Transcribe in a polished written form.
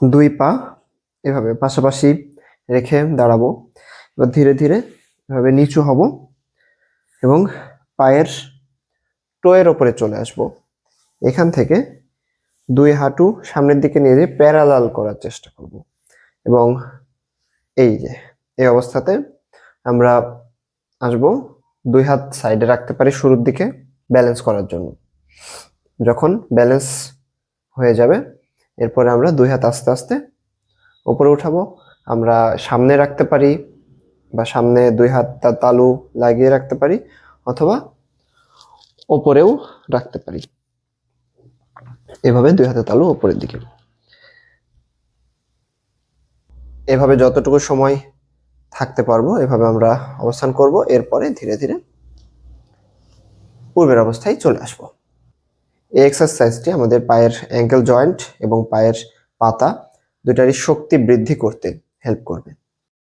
দুই পা এভাবে পাশাপাশি রেখে দাঁড়াবো। এবার ধীরে ধীরে এভাবে নিচু হব এবং পায়ের টোয়ের ওপরে চলে আসব। এখান থেকে দুই হাঁটু সামনের দিকে নিয়ে যেয়ে প্যারালাল করার চেষ্টা করব এবং এই যে এই অবস্থাতে আমরা আসব। দুই হাত সাইডে রাখতে পারি শুরুর দিকে ব্যালেন্স করার জন্য। যখন ব্যালেন্স হয়ে যাবে এরপরে আমরা দুই হাত আস্তে আস্তে উপরে উঠাবো। আমরা সামনে রাখতে পারি বা সামনে দুই হাত তালু লাগিয়ে রাখতে পারি, অথবা ওপরেও রাখতে পারি। এভাবে দুই হাতে তালু ওপরের দিকে। এভাবে যতটুকু সময় থাকতে পারবো এভাবে আমরা অবস্থান করব। এরপরে ধীরে ধীরে পূর্বের অবস্থায় চলে আসবো। এই এক্সারসাইজটি আমাদের পায়ের অ্যাঙ্কেল জয়েন্ট এবং পায়ের পাতা দুটারই শক্তি বৃদ্ধি করতে হেল্প করবে।